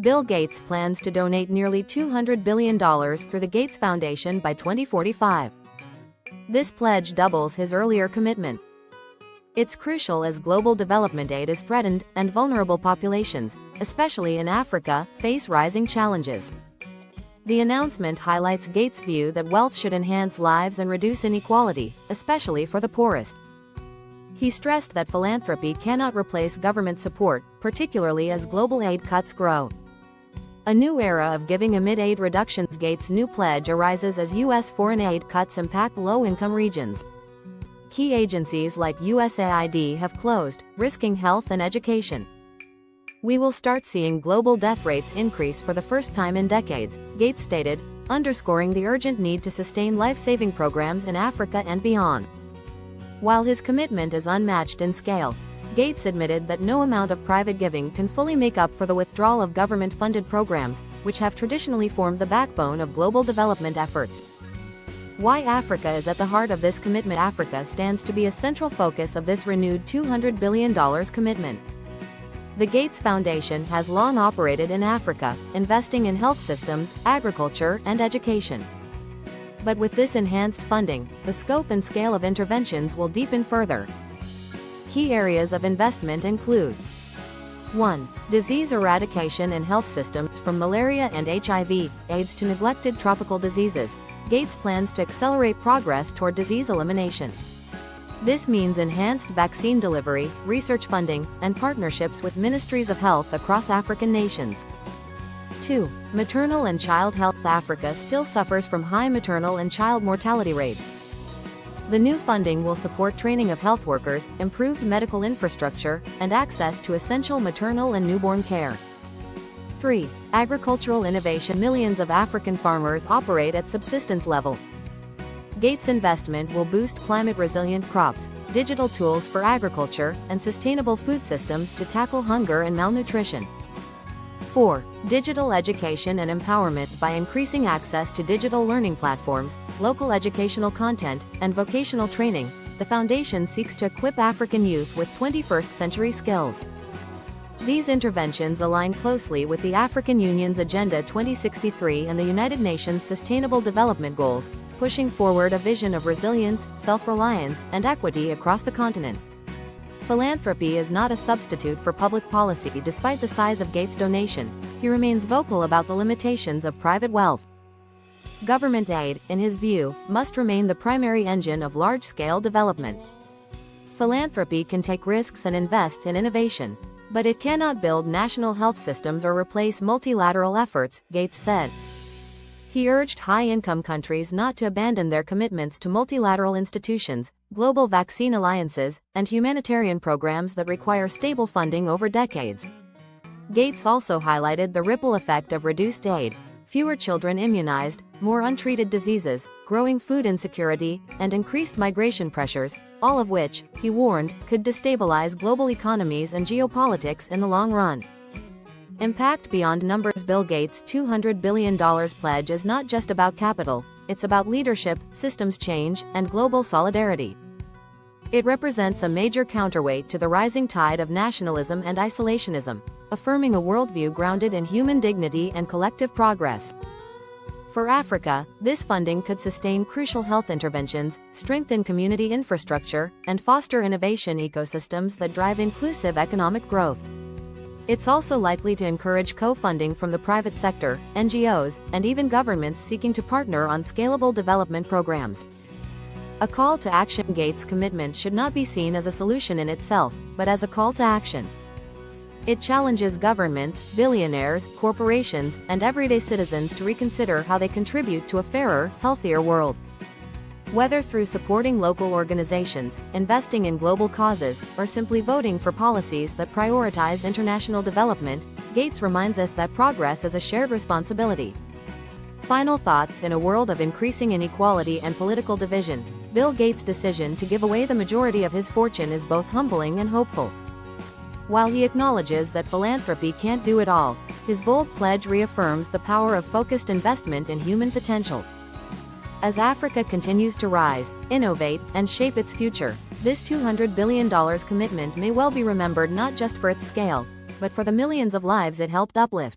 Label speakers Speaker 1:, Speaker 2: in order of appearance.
Speaker 1: Bill Gates plans to donate nearly $200 billion through the Gates Foundation by 2045. This pledge doubles his earlier commitment. It's crucial as global development aid is threatened, and vulnerable populations, especially in Africa, face rising challenges. The announcement highlights Gates' view that wealth should enhance lives and reduce inequality, especially for the poorest. He stressed that philanthropy cannot replace government support, particularly as global aid cuts grow. A new era of giving amid aid reductions. Gates' new pledge arises as U.S. foreign aid cuts impact low-income regions. Key agencies like USAID have closed, risking health and education. We will start seeing global death rates increase for the first time in decades, Gates stated, underscoring the urgent need to sustain life-saving programs in Africa and beyond. While his commitment is unmatched in scale, Gates admitted that no amount of private giving can fully make up for the withdrawal of government-funded programs, which have traditionally formed the backbone of global development efforts. Why Africa is at the heart of this commitment. Africa stands to be a central focus of this renewed $200 billion commitment. The Gates Foundation has long operated in Africa, investing in health systems, agriculture, and education. But with this enhanced funding, the scope and scale of interventions will deepen further. Key areas of investment include 1. Disease eradication and health systems. From malaria and HIV, AIDS to neglected tropical diseases, Gates plans to accelerate progress toward disease elimination. This means enhanced vaccine delivery, research funding, and partnerships with ministries of health across African nations. 2. Maternal and child health. Africa still suffers from high maternal and child mortality rates. The new funding will support training of health workers, improved medical infrastructure, and access to essential maternal and newborn care. 3. Agricultural innovation. Millions of African farmers operate at subsistence level. Gates' investment will boost climate-resilient crops, digital tools for agriculture, and sustainable food systems to tackle hunger and malnutrition. 4. Digital education and empowerment. By increasing access to digital learning platforms, local educational content, and vocational training, the foundation seeks to equip African youth with 21st-century skills. These interventions align closely with the African Union's Agenda 2063 and the United Nations Sustainable Development Goals, pushing forward a vision of resilience, self-reliance, and equity across the continent. Philanthropy is not a substitute for public policy. Despite the size of Gates' donation, he remains vocal about the limitations of private wealth. Government aid, in his view, must remain the primary engine of large-scale development. Philanthropy can take risks and invest in innovation, but it cannot build national health systems or replace multilateral efforts, Gates said. He urged high-income countries not to abandon their commitments to multilateral institutions, global vaccine alliances, and humanitarian programs that require stable funding over decades. Gates also highlighted the ripple effect of reduced aid: fewer children immunized, more untreated diseases, growing food insecurity, and increased migration pressures, all of which, he warned, could destabilize global economies and geopolitics in the long run. Impact beyond numbers. Bill Gates' $200 billion pledge is not just about capital, it's about leadership, systems change, and global solidarity. It represents a major counterweight to the rising tide of nationalism and isolationism, affirming a worldview grounded in human dignity and collective progress. For Africa, this funding could sustain crucial health interventions, strengthen community infrastructure, and foster innovation ecosystems that drive inclusive economic growth. It's also likely to encourage co-funding from the private sector, NGOs, and even governments seeking to partner on scalable development programs. A call to action. Gates' commitment should not be seen as a solution in itself, but as a call to action. It challenges governments, billionaires, corporations, and everyday citizens to reconsider how they contribute to a fairer, healthier world. Whether through supporting local organizations, investing in global causes, or simply voting for policies that prioritize international development, Gates reminds us that progress is a shared responsibility. Final thoughts. In a world of increasing inequality and political division, Bill Gates' decision to give away the majority of his fortune is both humbling and hopeful. While he acknowledges that philanthropy can't do it all, his bold pledge reaffirms the power of focused investment in human potential. As Africa continues to rise, innovate, and shape its future, this $200 billion commitment may well be remembered not just for its scale, but for the millions of lives it helped uplift.